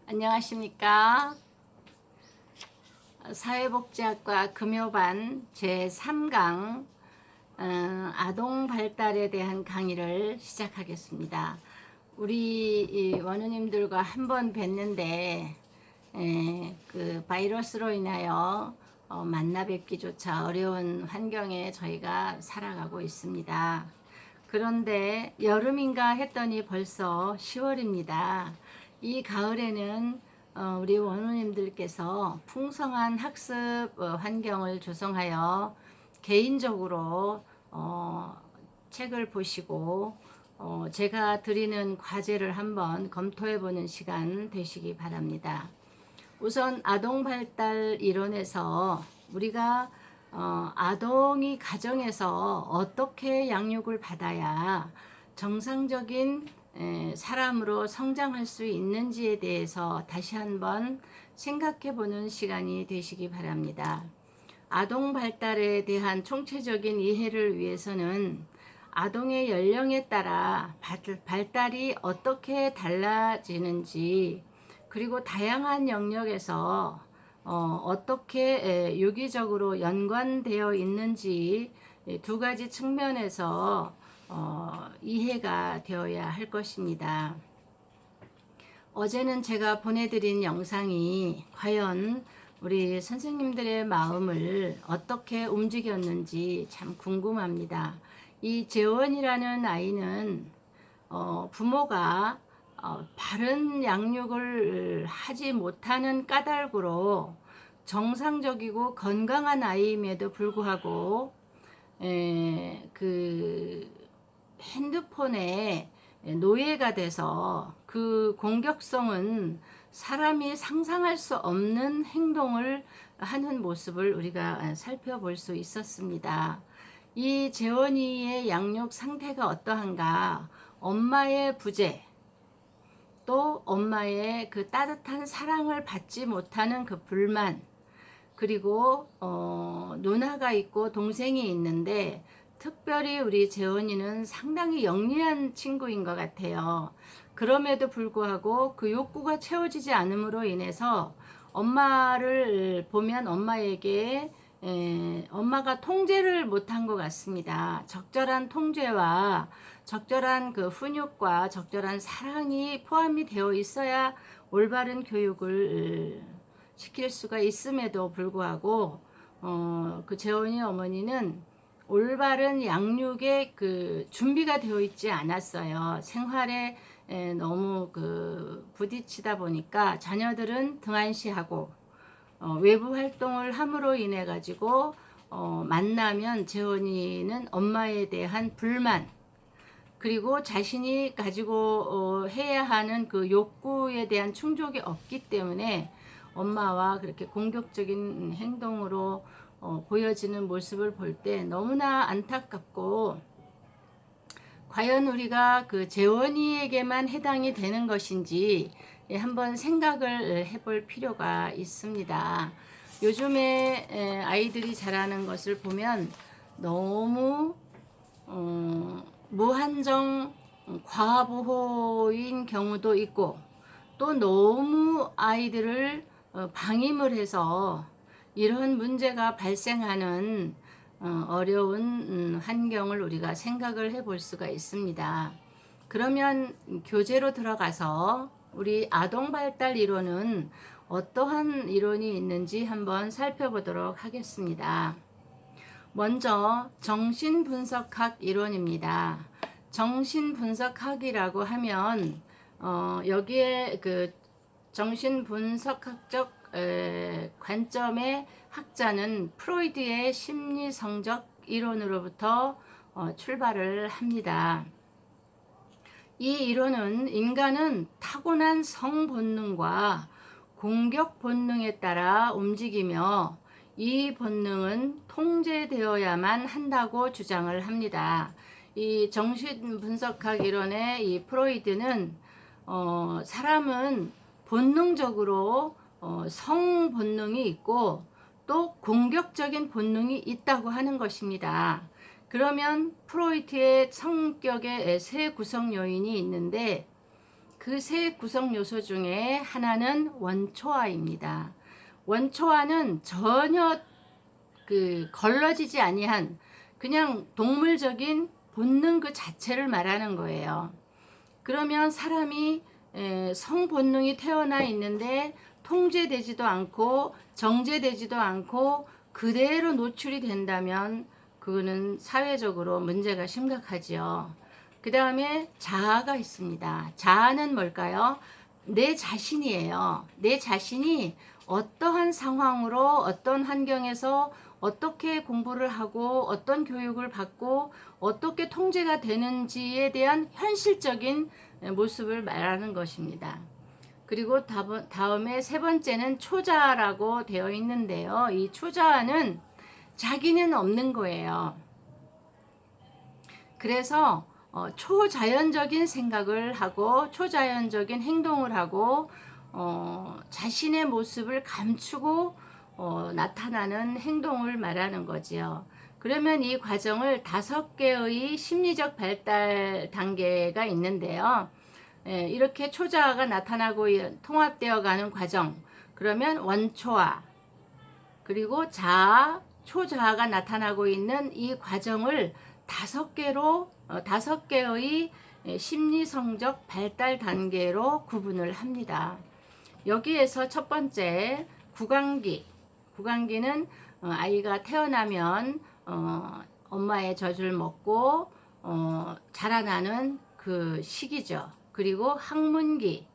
안녕하십니까. 사회복지학과 금요반 제3강 아동 발달에 대한 강의를 시작하겠습니다. 우리 원우님들과 한번 뵀는데 그 바이러스로 인하여 만나 뵙기조차 어려운 환경에 저희가 살아가고 있습니다. 그런데 여름인가 했더니 벌써 10월입니다. 이 가을에는 우리 원우님들께서 풍성한 학습 환경을 조성하여 개인적으로 책을 보시고 제가 드리는 과제를 한번 검토해보는 시간 되시기 바랍니다. 우선 아동 발달 이론에서 우리가 아동이 가정에서 어떻게 양육을 받아야 정상적인 사람으로 성장할 수 있는지에 대해서 다시 한번 생각해 보는 시간이 되시기 바랍니다. 아동 발달에 대한 총체적인 이해를 위해서는 아동의 연령에 따라 발달이 어떻게 달라지는지, 그리고 다양한 영역에서 어떻게 유기적으로 연관되어 있는지 두 가지 측면에서 이해가 되어야 할 것입니다. 어제는 제가 보내드린 영상이 과연 우리 선생님들의 마음을 어떻게 움직였는지 참 궁금합니다. 이 재원이라는 아이는 부모가 바른 양육을 하지 못하는 까닭으로 정상적이고 건강한 아이임에도 불구하고 그 핸드폰에 노예가 돼서 그 공격성은 사람이 상상할 수 없는 행동을 하는 모습을 우리가 살펴볼 수 있었습니다. 이 재원이의 양육 상태가 어떠한가? 엄마의 부재, 또 엄마의 그 따뜻한 사랑을 받지 못하는 그 불만, 그리고 누나가 있고 동생이 있는데 특별히 우리 재원이는 상당히 영리한 친구인 것 같아요. 그럼에도 불구하고 그 욕구가 채워지지 않음으로 인해서 엄마를 보면 엄마에게 엄마가 통제를 못한 것 같습니다. 적절한 통제와 적절한 그 훈육과 적절한 사랑이 포함이 되어 있어야 올바른 교육을 시킬 수가 있음에도 불구하고 그 재원이 어머니는 올바른 양육의 그 준비가 되어 있지 않았어요. 생활에 너무 그 부딪히다 보니까 자녀들은 등한시하고 외부 활동을 함으로 인해 가지고 만나면 재원이는 엄마에 대한 불만, 그리고 자신이 가지고 해야 하는 그 욕구에 대한 충족이 없기 때문에 엄마와 그렇게 공격적인 행동으로 보여지는 모습을 볼 때 너무나 안타깝고, 과연 우리가 그 재원이에게만 해당이 되는 것인지 한번 생각을 해볼 필요가 있습니다. 요즘에 아이들이 자라는 것을 보면 너무 무한정 과보호인 경우도 있고, 또 너무 아이들을 방임을 해서 이런 문제가 발생하는 어려운 환경을 우리가 생각을 해볼 수가 있습니다. 그러면 교재로 들어가서 우리 아동 발달 이론은 어떠한 이론이 있는지 한번 살펴보도록 하겠습니다. 먼저 정신분석학 이론입니다. 정신분석학이라고 하면 여기에 그 정신분석학적 관점의 학자는 프로이드의 심리성적 이론으로부터 출발을 합니다. 이 이론은 인간은 타고난 성본능과 공격 본능에 따라 움직이며 이 본능은 통제되어야만 한다고 주장을 합니다. 이 정신분석학 이론의 이 프로이드는 사람은 본능적으로 성 본능이 있고 또 공격적인 본능이 있다고 하는 것입니다. 그러면 프로이트의 성격의 세 구성 요인이 있는데, 그 세 구성 요소 중에 하나는 원초아입니다. 원초아는 전혀 걸러지지 아니한 그냥 동물적인 본능 그 자체를 말하는 거예요. 그러면 사람이 성본능이 태어나 있는데 통제되지도 않고 정제되지도 않고 그대로 노출이 된다면 그거는 사회적으로 문제가 심각하지요. 그 다음에 자아가 있습니다. 자아는 뭘까요? 내 자신이에요. 내 자신이 어떠한 상황으로 어떤 환경에서 어떻게 공부를 하고 어떤 교육을 받고 어떻게 통제가 되는지에 대한 현실적인 모습을 말하는 것입니다. 그리고 다음에 세 번째는 초자아라고 되어 있는데요. 이 초자아는 자기는 없는 거예요. 그래서 초자연적인 생각을 하고 초자연적인 행동을 하고 자신의 모습을 감추고 나타나는 행동을 말하는 거지요. 그러면 이 과정을 5개의 심리적 발달 단계가 있는데요. 이렇게 초자아가 나타나고 통합되어 가는 과정, 그러면 원초아, 그리고 자아, 초자아가 나타나고 있는 이 과정을 5개의 심리성적 발달 단계로 구분을 합니다. 여기에서 첫 번째 구강기는 아이가 태어나면 엄마의 젖을 먹고 자라나는 그 시기죠. 그리고 학문기,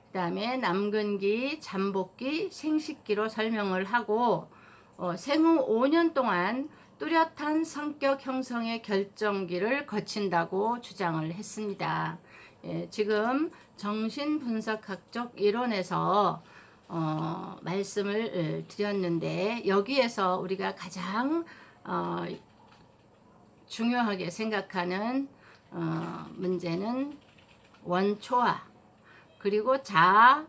그 다음에 남근기, 잠복기, 생식기로 설명을 하고 생후 5년 동안 뚜렷한 성격 형성의 결정기를 거친다고 주장을 했습니다. 지금 정신분석학적 이론에서 말씀을 드렸는데 여기에서 우리가 가장 중요하게 생각하는 문제는 원초아, 그리고 자아,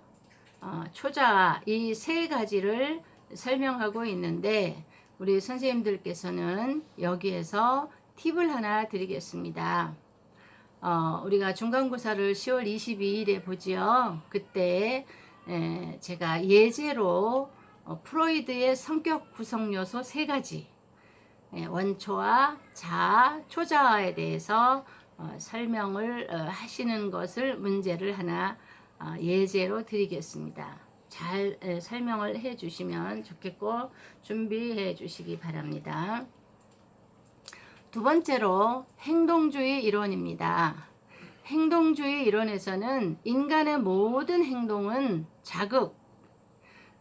초자아, 이 세 가지를 설명하고 있는데 우리 선생님들께서는 여기에서 팁을 하나 드리겠습니다. 우리가 중간고사를 10월 22일에 보지요. 그때 제가 예제로 프로이드의 성격 구성 요소 3가지, 원초아, 자아, 초자아에 대해서 설명을 하시는 것을 문제를 하나 예제로 드리겠습니다. 잘 설명을 해 주시면 좋겠고 준비해 주시기 바랍니다. 두 번째로 행동주의 이론입니다. 행동주의 이론에서는 인간의 모든 행동은 자극,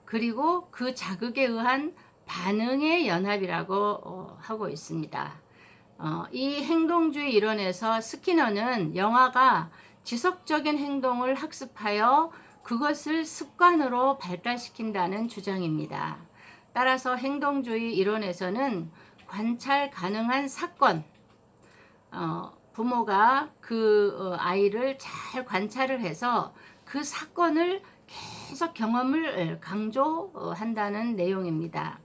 그리고 그 자극에 의한 반응의 연합이라고 하고 있습니다. 이 행동주의 이론에서 스키너는 영아가 지속적인 행동을 학습하여 그것을 습관으로 발달시킨다는 주장입니다. 따라서 행동주의 이론에서는 관찰 가능한 사건, 부모가 그 아이를 잘 관찰을 해서 그 사건을 계속 경험을 강조한다는 내용입니다.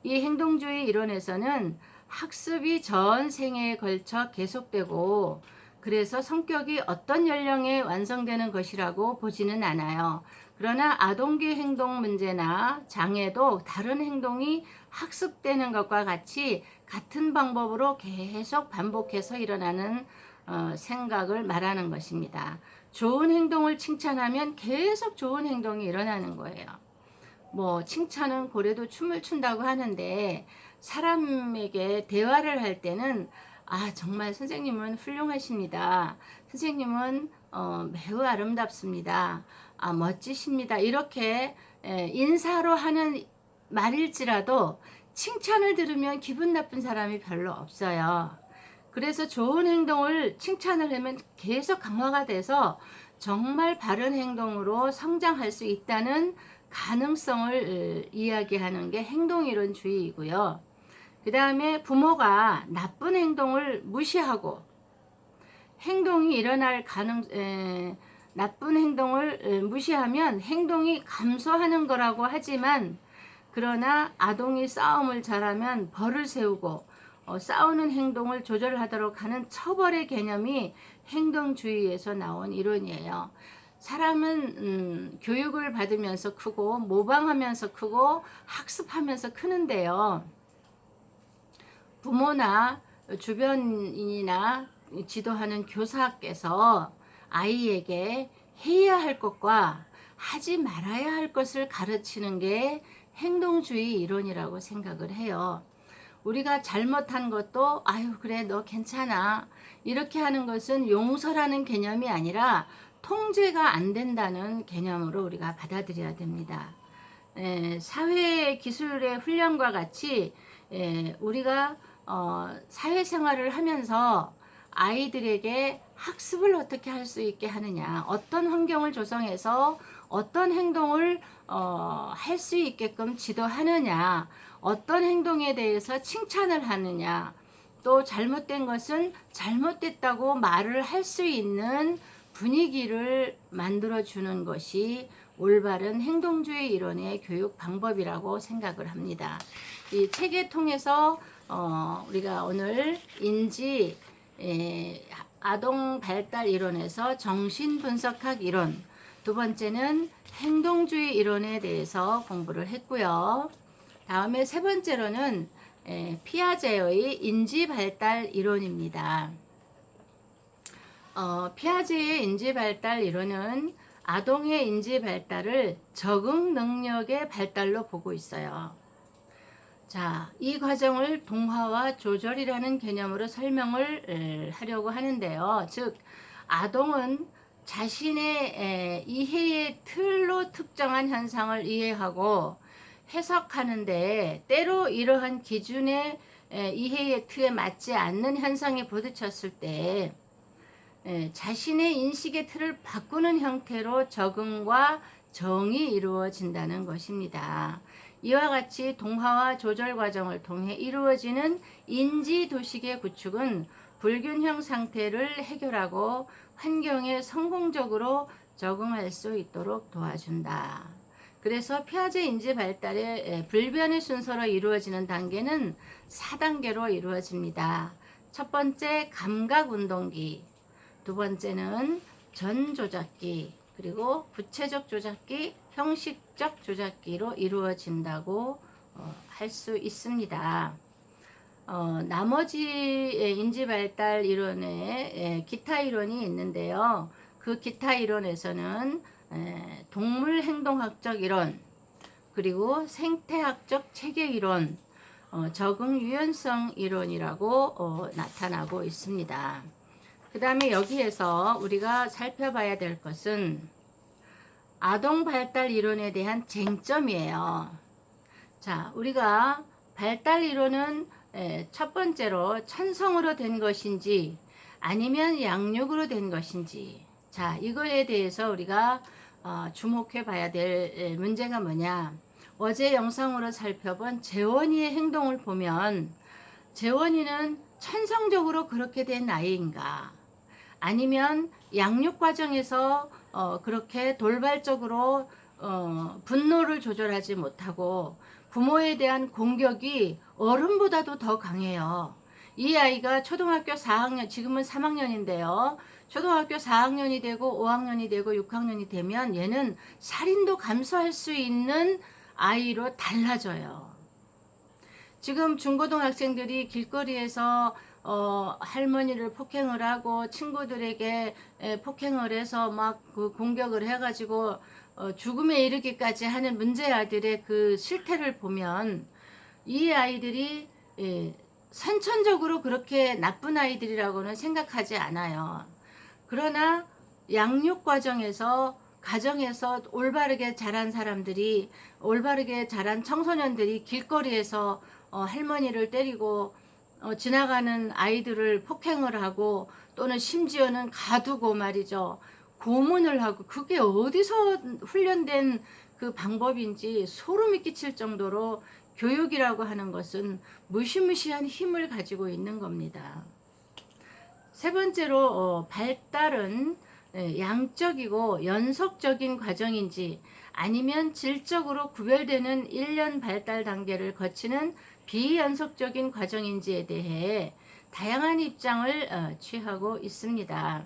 이 행동주의 이론에서는 학습이 전 생애에 걸쳐 계속되고 그래서 성격이 어떤 연령에 완성되는 것이라고 보지는 않아요. 그러나 아동기 행동 문제나 장애도 다른 행동이 학습되는 것과 같이 같은 방법으로 계속 반복해서 일어나는 생각을 말하는 것입니다. 좋은 행동을 칭찬하면 계속 좋은 행동이 일어나는 거예요. 뭐 칭찬은 고래도 춤을 춘다고 하는데 사람에게 대화를 할 때는 정말 선생님은 훌륭하십니다. 선생님은 매우 아름답습니다. 멋지십니다. 이렇게 인사로 하는 말일지라도 칭찬을 들으면 기분 나쁜 사람이 별로 없어요. 그래서 좋은 행동을 칭찬을 하면 계속 강화가 돼서 정말 바른 행동으로 성장할 수 있다는 가능성을 이야기하는 게 행동이론주의이고요. 그 다음에 부모가 나쁜 행동을 무시하고 행동이 일어날 나쁜 행동을 무시하면 행동이 감소하는 거라고 하지만 그러나 아동이 싸움을 잘하면 벌을 세우고 싸우는 행동을 조절하도록 하는 처벌의 개념이 행동주의에서 나온 이론이에요. 사람은 교육을 받으면서 크고 모방하면서 크고 학습하면서 크는데요. 부모나 주변인이나 지도하는 교사께서 아이에게 해야 할 것과 하지 말아야 할 것을 가르치는 게 행동주의 이론이라고 생각을 해요. 우리가 잘못한 것도 아유 그래 너 괜찮아 이렇게 하는 것은 용서라는 개념이 아니라 통제가 안 된다는 개념으로 우리가 받아들여야 됩니다. 사회 기술의 훈련과 같이 우리가 사회생활을 하면서 아이들에게 학습을 어떻게 할 수 있게 하느냐, 어떤 환경을 조성해서 어떤 행동을 할 수 있게끔 지도하느냐, 어떤 행동에 대해서 칭찬을 하느냐, 또 잘못된 것은 잘못됐다고 말을 할 수 있는 분위기를 만들어 주는 것이 올바른 행동주의 이론의 교육 방법이라고 생각을 합니다. 이 책을 통해서 우리가 오늘 인지 아동 발달 이론에서 정신 분석학 이론, 두 번째는 행동주의 이론에 대해서 공부를 했고요. 다음에 세 번째로는 피아제의 인지 발달 이론입니다. 피아제의 인지 발달 이론은 아동의 인지 발달을 적응 능력의 발달로 보고 있어요. 자, 이 과정을 동화와 조절이라는 개념으로 설명을 하려고 하는데요. 즉, 아동은 자신의 이해의 틀로 특정한 현상을 이해하고 해석하는데 때로 이러한 기준의 이해의 틀에 맞지 않는 현상에 부딪혔을 때 자신의 인식의 틀을 바꾸는 형태로 적응과 정이 이루어진다는 것입니다. 이와 같이 동화와 조절 과정을 통해 이루어지는 인지도식의 구축은 불균형 상태를 해결하고 환경에 성공적으로 적응할 수 있도록 도와준다. 그래서 피아제 인지 발달의 불변의 순서로 이루어지는 단계는 4단계로 이루어집니다. 첫 번째 감각 운동기, 두 번째는 전조작기, 그리고 구체적 조작기, 형식적 조작기로 이루어진다고 할 수 있습니다. 나머지 인지발달 이론에 기타 이론이 있는데요. 그 기타 이론에서는 동물 행동학적 이론, 그리고 생태학적 체계 이론, 적응 유연성 이론이라고 나타나고 있습니다. 그 다음에 여기에서 우리가 살펴봐야 될 것은 아동 발달 이론에 대한 쟁점이에요. 자, 우리가 발달 이론은 첫 번째로 천성으로 된 것인지 아니면 양육으로 된 것인지, 자, 이거에 대해서 우리가 주목해 봐야 될 문제가 뭐냐. 어제 영상으로 살펴본 재원이의 행동을 보면 재원이는 천성적으로 그렇게 된 아이인가, 아니면 양육 과정에서 그렇게 돌발적으로 분노를 조절하지 못하고 부모에 대한 공격이 어른보다도 더 강해요. 이 아이가 초등학교 4학년, 지금은 3학년인데요. 초등학교 4학년이 되고 5학년이 되고 6학년이 되면 얘는 살인도 감수할 수 있는 아이로 달라져요. 지금 중고등학생들이 길거리에서 할머니를 폭행을 하고 친구들에게 폭행을 해서 막 그 공격을 해가지고 죽음에 이르기까지 하는 문제 아이들의 그 실태를 보면 이 아이들이 선천적으로 그렇게 나쁜 아이들이라고는 생각하지 않아요. 그러나 양육 과정에서 가정에서 올바르게 자란 사람들이, 올바르게 자란 청소년들이 길거리에서 할머니를 때리고 지나가는 아이들을 폭행을 하고 또는 심지어는 가두고 말이죠. 고문을 하고, 그게 어디서 훈련된 그 방법인지 소름이 끼칠 정도로 교육이라고 하는 것은 무시무시한 힘을 가지고 있는 겁니다. 세 번째로 발달은 양적이고 연속적인 과정인지 아니면 질적으로 구별되는 1년 발달 단계를 거치는 비연속적인 과정인지에 대해 다양한 입장을 취하고 있습니다.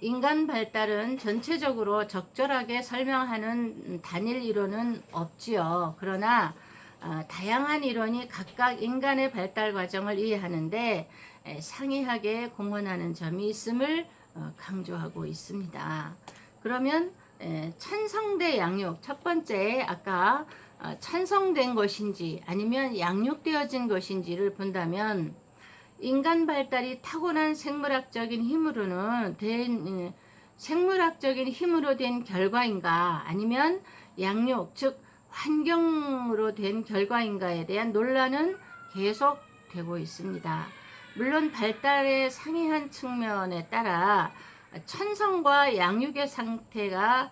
인간 발달은 전체적으로 적절하게 설명하는 단일 이론은 없지요. 그러나 다양한 이론이 각각 인간의 발달 과정을 이해하는데 상이하게 공헌하는 점이 있음을 강조하고 있습니다. 그러면 찬성대 양육, 첫 번째 아까 찬성된 것인지 아니면 양육되어진 것인지를 본다면 인간 발달이 타고난 생물학적인 힘으로는 생물학적인 힘으로 된 결과인가 아니면 양육 즉 환경으로 된 결과인가에 대한 논란은 계속되고 있습니다. 물론 발달의 상이한 측면에 따라 천성과 양육의 상태가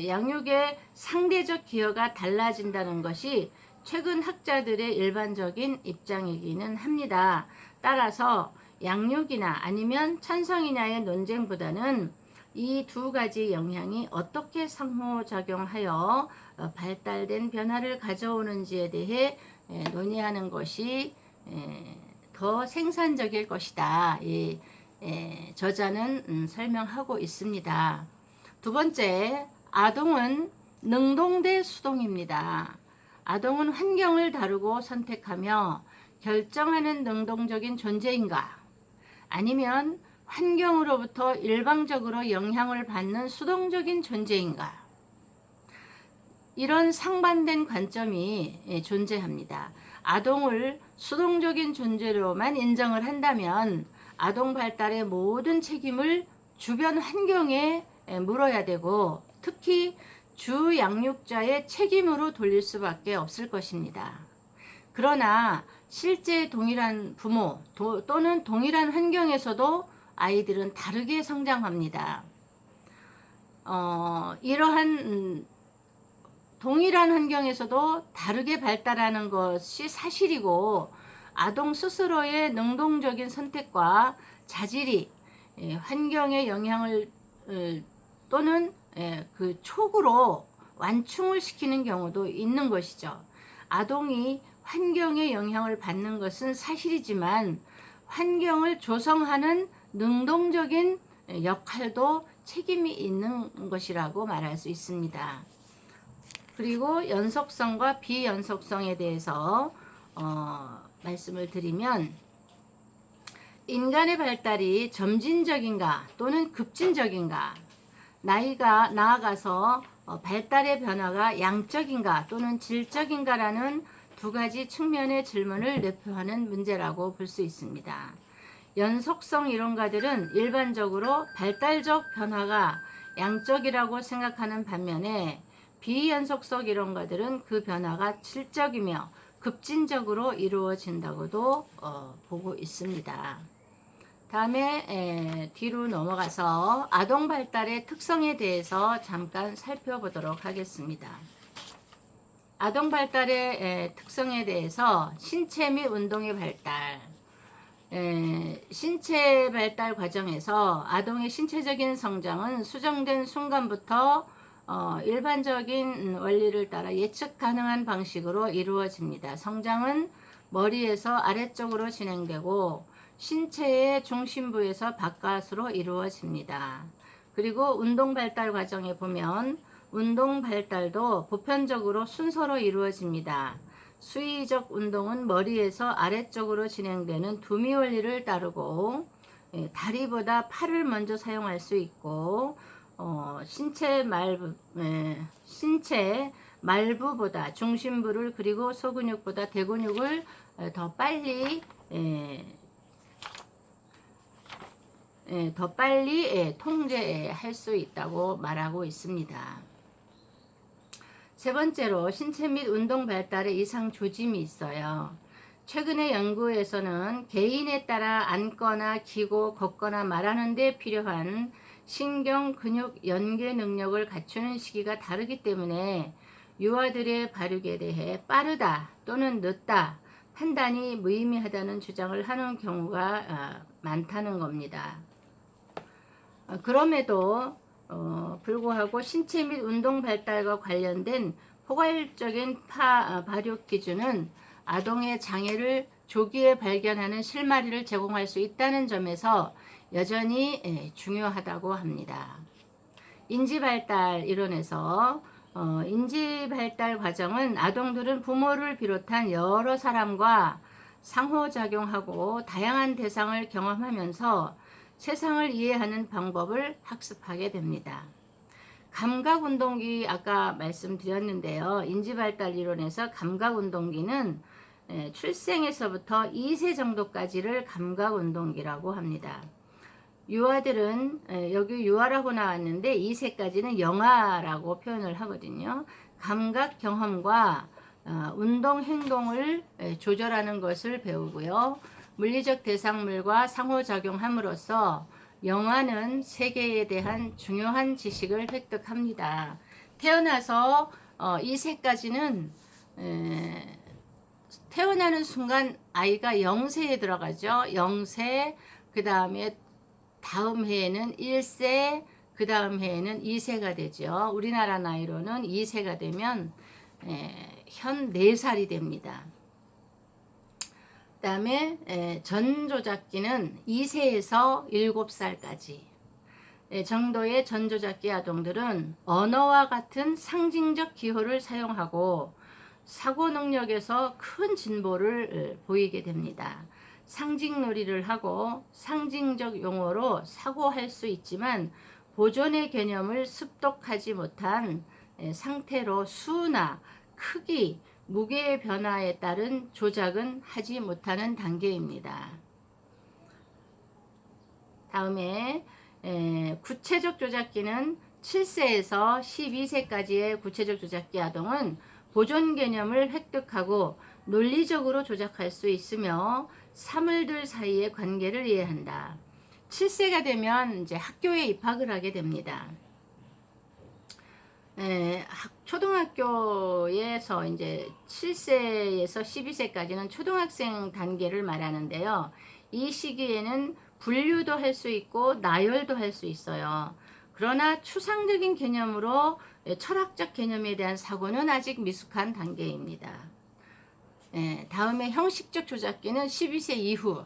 양육의 상대적 기여가 달라진다는 것이 최근 학자들의 일반적인 입장이기는 합니다. 따라서 양육이나 아니면 천성이냐의 논쟁보다는 이 두 가지 영향이 어떻게 상호작용하여 발달된 변화를 가져오는지에 대해 논의하는 것이 더 생산적일 것이다. 저자는 설명하고 있습니다. 두 번째, 아동은 능동 대 수동입니다. 아동은 환경을 다루고 선택하며 결정하는 능동적인 존재인가? 아니면 환경으로부터 일방적으로 영향을 받는 수동적인 존재인가? 이런 상반된 관점이 존재합니다. 아동을 수동적인 존재로만 인정을 한다면 아동 발달의 모든 책임을 주변 환경에 물어야 되고 특히 주 양육자의 책임으로 돌릴 수밖에 없을 것입니다. 그러나 실제 동일한 부모 또는 동일한 환경에서도 아이들은 다르게 성장합니다. 이러한 동일한 환경에서도 다르게 발달하는 것이 사실이고 아동 스스로의 능동적인 선택과 자질이 환경의 영향을 또는 그 촉으로 완충을 시키는 경우도 있는 것이죠. 아동이 환경의 영향을 받는 것은 사실이지만 환경을 조성하는 능동적인 역할도 책임이 있는 것이라고 말할 수 있습니다. 그리고 연속성과 비연속성에 대해서 말씀을 드리면 인간의 발달이 점진적인가 또는 급진적인가 나이가 나아가서 발달의 변화가 양적인가 또는 질적인가라는 두 가지 측면의 질문을 내포하는 문제라고 볼 수 있습니다. 연속성 이론가들은 일반적으로 발달적 변화가 양적이라고 생각하는 반면에 비연속성 이론가들은 그 변화가 질적이며 급진적으로 이루어진다고도 보고 있습니다. 다음에 뒤로 넘어가서 아동 발달의 특성에 대해서 잠깐 살펴보도록 하겠습니다. 아동 발달의 특성에 대해서 신체 및 운동의 발달, 신체 발달 과정에서 아동의 신체적인 성장은 수정된 순간부터 일반적인 원리를 따라 예측 가능한 방식으로 이루어집니다. 성장은 머리에서 아래쪽으로 진행되고 신체의 중심부에서 바깥으로 이루어집니다. 그리고 운동 발달 과정에 보면 운동 발달도 보편적으로 순서로 이루어집니다. 수의적 운동은 머리에서 아래쪽으로 진행되는 두미 원리를 따르고 다리보다 팔을 먼저 사용할 수 있고 신체 말부보다 중심부를 그리고 소근육보다 대근육을 더 빨리 통제할 수 있다고 말하고 있습니다. 세 번째로 신체 및 운동 발달에 이상 조짐이 있어요. 최근의 연구에서는 개인에 따라 앉거나 기고 걷거나 말하는 데 필요한 신경 근육 연계 능력을 갖추는 시기가 다르기 때문에 유아들의 발육에 대해 빠르다 또는 늦다 판단이 무의미하다는 주장을 하는 경우가 많다는 겁니다. 그럼에도 불구하고 신체 및 운동 발달과 관련된 포괄적인 발육 기준은 아동의 장애를 조기에 발견하는 실마리를 제공할 수 있다는 점에서 여전히 중요하다고 합니다. 인지발달 이론에서 인지발달 과정은 아동들은 부모를 비롯한 여러 사람과 상호작용하고 다양한 대상을 경험하면서 세상을 이해하는 방법을 학습하게 됩니다. 감각운동기 아까 말씀드렸는데요. 인지발달 이론에서 감각운동기는 출생에서부터 2세 정도까지를 감각운동기라고 합니다. 유아들은 여기 유아라고 나왔는데 2세까지는 영아라고 표현을 하거든요. 감각 경험과 운동 행동을 조절하는 것을 배우고요. 물리적 대상물과 상호작용함으로써 영아는 세계에 대한 중요한 지식을 획득합니다. 태어나서 2세까지는 태어나는 순간 아이가 0세에 들어가죠. 0세, 그 다음에 다음 해에는 1세, 그 다음 해에는 2세가 되죠. 우리나라 나이로는 2세가 되면 현 4살이 됩니다. 그 다음에 전조작기는 2세에서 7살까지 정도의 전조작기 아동들은 언어와 같은 상징적 기호를 사용하고 사고 능력에서 큰 진보를 보이게 됩니다. 상징놀이를 하고 상징적 용어로 사고할 수 있지만 보존의 개념을 습득하지 못한 상태로 수나 크기, 무게의 변화에 따른 조작은 하지 못하는 단계입니다. 다음에 구체적 조작기는 7세에서 12세까지의 구체적 조작기 아동은 보존 개념을 획득하고 논리적으로 조작할 수 있으며 사물들 사이의 관계를 이해한다. 7세가 되면 이제 학교에 입학을 하게 됩니다. 초등학교에서 이제 7세에서 12세까지는 초등학생 단계를 말하는데요. 이 시기에는 분류도 할 수 있고 나열도 할 수 있어요. 그러나 추상적인 개념으로 철학적 개념에 대한 사고는 아직 미숙한 단계입니다. 다음에 형식적 조작기는 12세 이후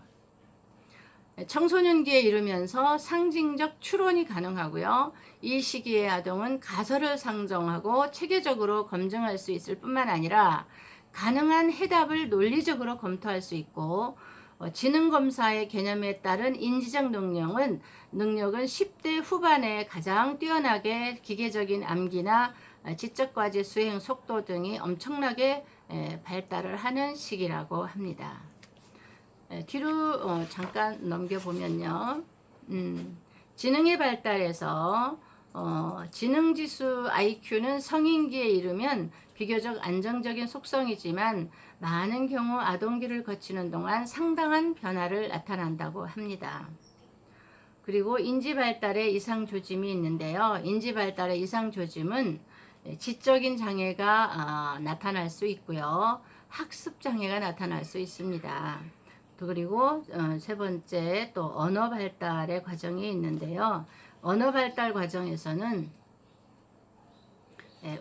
청소년기에 이르면서 상징적 추론이 가능하고요. 이 시기의 아동은 가설을 상정하고 체계적으로 검증할 수 있을 뿐만 아니라 가능한 해답을 논리적으로 검토할 수 있고 지능검사의 개념에 따른 인지적 능력은 10대 후반에 가장 뛰어나게 기계적인 암기나 지적과제 수행 속도 등이 엄청나게 발달을 하는 시기라고 합니다. 뒤로 잠깐 넘겨보면요. 지능의 발달에서 지능지수 IQ는 성인기에 이르면 비교적 안정적인 속성이지만 많은 경우 아동기를 거치는 동안 상당한 변화를 나타난다고 합니다. 그리고 인지발달의 이상조짐이 있는데요. 인지발달의 이상조짐은 지적인 장애가 나타날 수 있고요. 학습장애가 나타날 수 있습니다. 그리고 세 번째 또 언어 발달의 과정이 있는데요. 언어 발달 과정에서는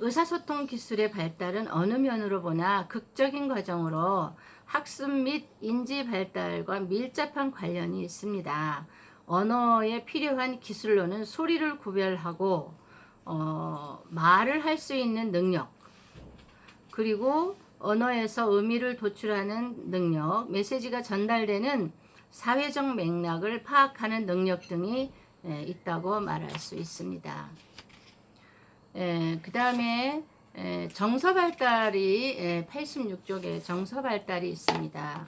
의사소통 기술의 발달은 어느 면으로 보나 극적인 과정으로 학습 및 인지 발달과 밀접한 관련이 있습니다. 언어에 필요한 기술로는 소리를 구별하고 말을 할 수 있는 능력, 그리고 언어에서 의미를 도출하는 능력, 메시지가 전달되는 사회적 맥락을 파악하는 능력 등이 있다고 말할 수 있습니다. 그 다음에 정서 발달이 86쪽에 정서 발달이 있습니다.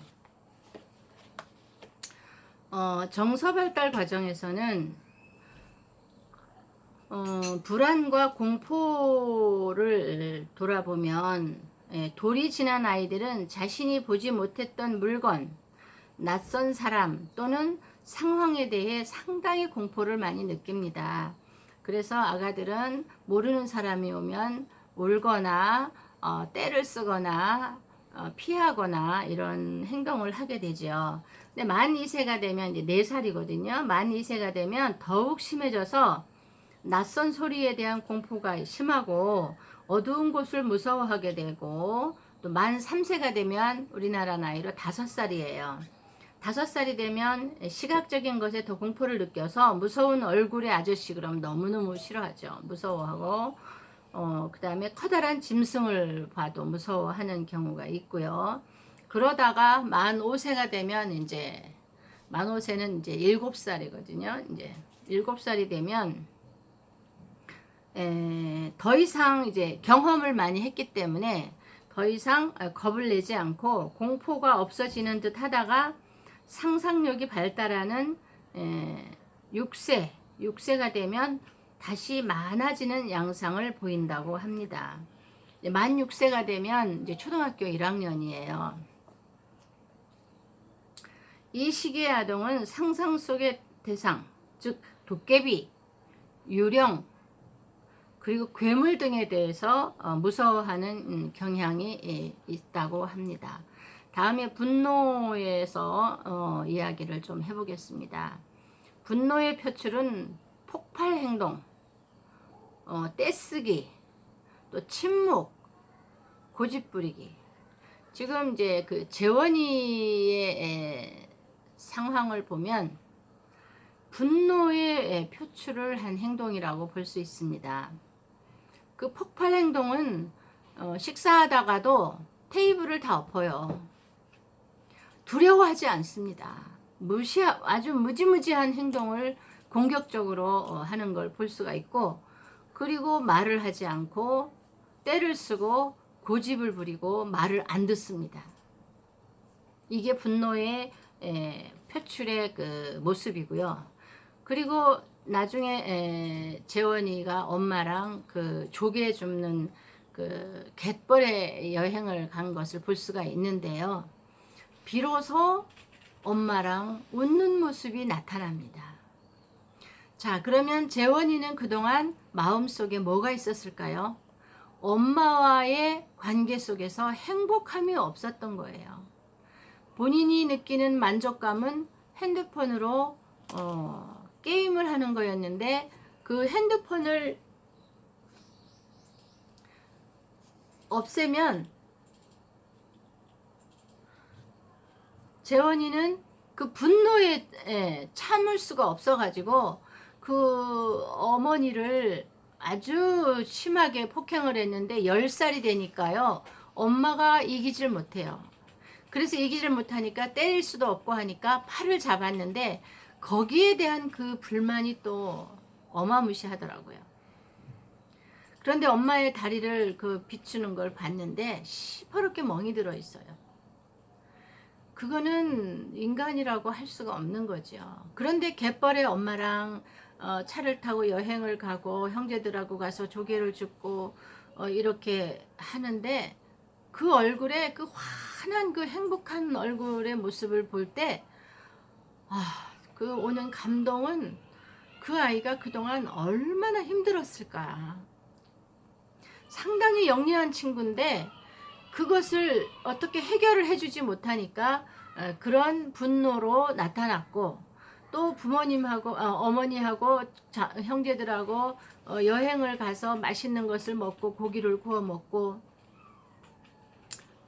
정서 발달 과정에서는 불안과 공포를 돌아보면 돌이 지난 아이들은 자신이 보지 못했던 물건, 낯선 사람 또는 상황에 대해 상당히 공포를 많이 느낍니다. 그래서 아가들은 모르는 사람이 오면 울거나 떼를 쓰거나 피하거나 이런 행동을 하게 되죠. 근데 만 2세가 되면 이제 4살이거든요. 만 2세가 되면 더욱 심해져서 낯선 소리에 대한 공포가 심하고 어두운 곳을 무서워하게 되고 또 만 3세가 되면 우리나라 나이로 5살이에요. 5살이 되면 시각적인 것에 더 공포를 느껴서 무서운 얼굴의 아저씨 그럼 너무너무 싫어하죠. 무서워하고 그 다음에 커다란 짐승을 봐도 무서워하는 경우가 있고요. 그러다가 만 5세가 되면 이제 만 5세는 이제 7살이거든요. 이제 7살이 되면 더 이상 이제 경험을 많이 했기 때문에 더 이상 겁을 내지 않고 공포가 없어지는 듯 하다가 상상력이 발달하는 6세가 되면 다시 많아지는 양상을 보인다고 합니다. 만 6세가 되면 이제 초등학교 1학년이에요. 이 시기의 아동은 상상 속의 대상, 즉 도깨비, 유령, 그리고 괴물 등에 대해서 무서워하는 경향이 있다고 합니다. 다음에 분노에서 이야기를 좀 해보겠습니다. 분노의 표출은 폭발 행동, 떼쓰기, 또 침묵, 고집부리기. 지금 이제 그 재원이의 상황을 보면 분노의 표출을 한 행동이라고 볼 수 있습니다. 그 폭발 행동은 식사하다가도 테이블을 다 엎어요. 두려워하지 않습니다. 아주 무지무지한 행동을 공격적으로 하는 걸 볼 수가 있고, 그리고 말을 하지 않고 떼를 쓰고 고집을 부리고 말을 안 듣습니다. 이게 분노의 표출의 그 모습이고요. 그리고 나중에 재원이가 엄마랑 그 조개 줍는 그 갯벌에 여행을 간 것을 볼 수가 있는데요. 비로소 엄마랑 웃는 모습이 나타납니다. 자, 그러면 재원이는 그동안 마음속에 뭐가 있었을까요? 엄마와의 관계 속에서 행복함이 없었던 거예요. 본인이 느끼는 만족감은 핸드폰으로 게임을 하는 거였는데, 그 핸드폰을 없애면 재원이는 그 분노에 참을 수가 없어가지고 그 어머니를 아주 심하게 폭행을 했는데 10살이 되니까요, 엄마가 이기질 못해요. 그래서 이기질 못하니까 때릴 수도 없고 하니까 팔을 잡았는데, 거기에 대한 그 불만이 또 어마무시하더라고요. 그런데 엄마의 다리를 그 비추는 걸 봤는데 시퍼렇게 멍이 들어 있어요. 그거는 인간이라고 할 수가 없는 거죠. 그런데 갯벌에 엄마랑 차를 타고 여행을 가고 형제들하고 가서 조개를 줍고 이렇게 하는데, 그 얼굴에 그 환한 그 행복한 얼굴의 모습을 볼 때 그 오는 감동은 그 아이가 그동안 얼마나 힘들었을까. 상당히 영리한 친구인데 그것을 어떻게 해결을 해주지 못하니까 그런 분노로 나타났고, 또 부모님하고 어머니하고 형제들하고 여행을 가서 맛있는 것을 먹고 고기를 구워 먹고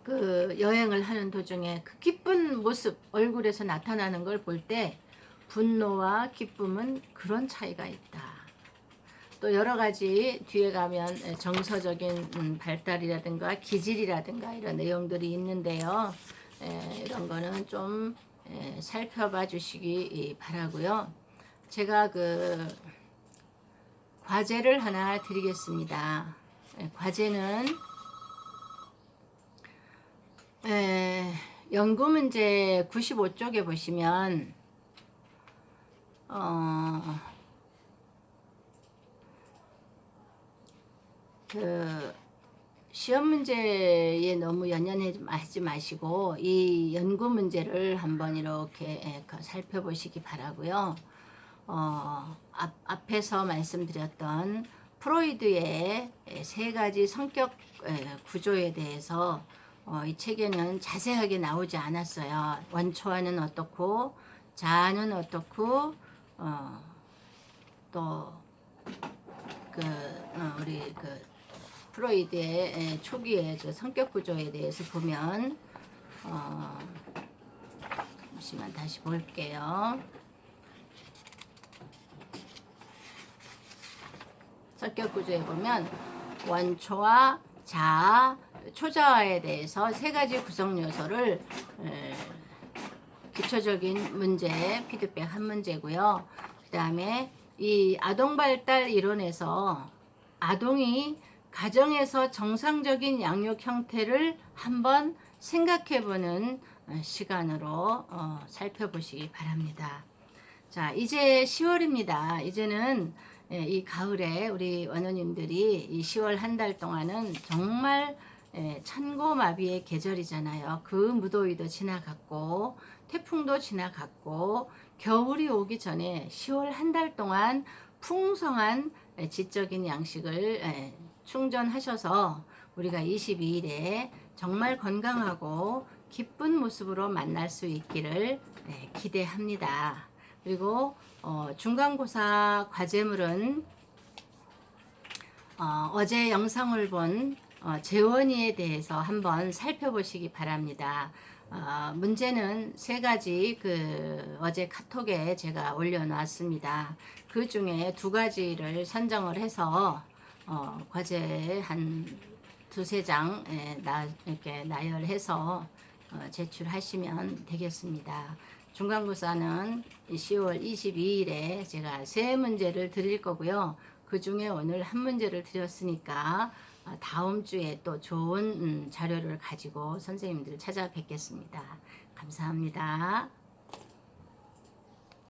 그 여행을 하는 도중에 그 기쁜 모습 얼굴에서 나타나는 걸 볼 때 분노와 기쁨은 그런 차이가 있다. 또 여러 가지 뒤에 가면 정서적인 발달이라든가 기질이라든가 이런 내용들이 있는데요. 이런 거는 좀 살펴봐 주시기 바라고요. 제가 그 과제를 하나 드리겠습니다. 과제는 연구 문제 95쪽에 보시면 그 시험 문제에 너무 연연하지 마시고 이 연구 문제를 한번 이렇게 살펴보시기 바라고요. 앞에서 말씀드렸던 프로이드의 3가지 성격 구조에 대해서 이 책에는 자세하게 나오지 않았어요. 원초화는 어떻고, 자아는 어떻고, 또 우리 프로이드의 초기의 그 성격 구조에 대해서 보면 잠시만 다시 볼게요. 성격 구조에 보면 원초와 자아, 초자아에 대해서 세 가지 구성 요소를 기초적인 문제, 피드백 한 문제고요. 그 다음에 이 아동 발달 이론에서 아동이 가정에서 정상적인 양육 형태를 한번 생각해보는 시간으로 살펴보시기 바랍니다. 자, 이제 10월입니다. 이제는 이 가을에 우리 원우님들이 이 10월 한 달 동안은 정말 천고마비의 계절이잖아요. 그 무더위도 지나갔고 태풍도 지나갔고 겨울이 오기 전에 10월 한 달 동안 풍성한 지적인 양식을 충전하셔서 우리가 22일에 정말 건강하고 기쁜 모습으로 만날 수 있기를 기대합니다. 그리고 중간고사 과제물은 어제 영상을 본 재원이에 대해서 한번 살펴보시기 바랍니다. 문제는 세 가지 어제 카톡에 제가 올려놨습니다. 그 중에 두 가지를 선정을 해서 과제 한 두세 장 이렇게 나열해서 제출하시면 되겠습니다. 중간고사는 10월 22일에 제가 세 문제를 드릴 거고요. 그 중에 오늘 한 문제를 드렸으니까 다음 주에 또 좋은 자료를 가지고 선생님들 찾아뵙겠습니다. 감사합니다.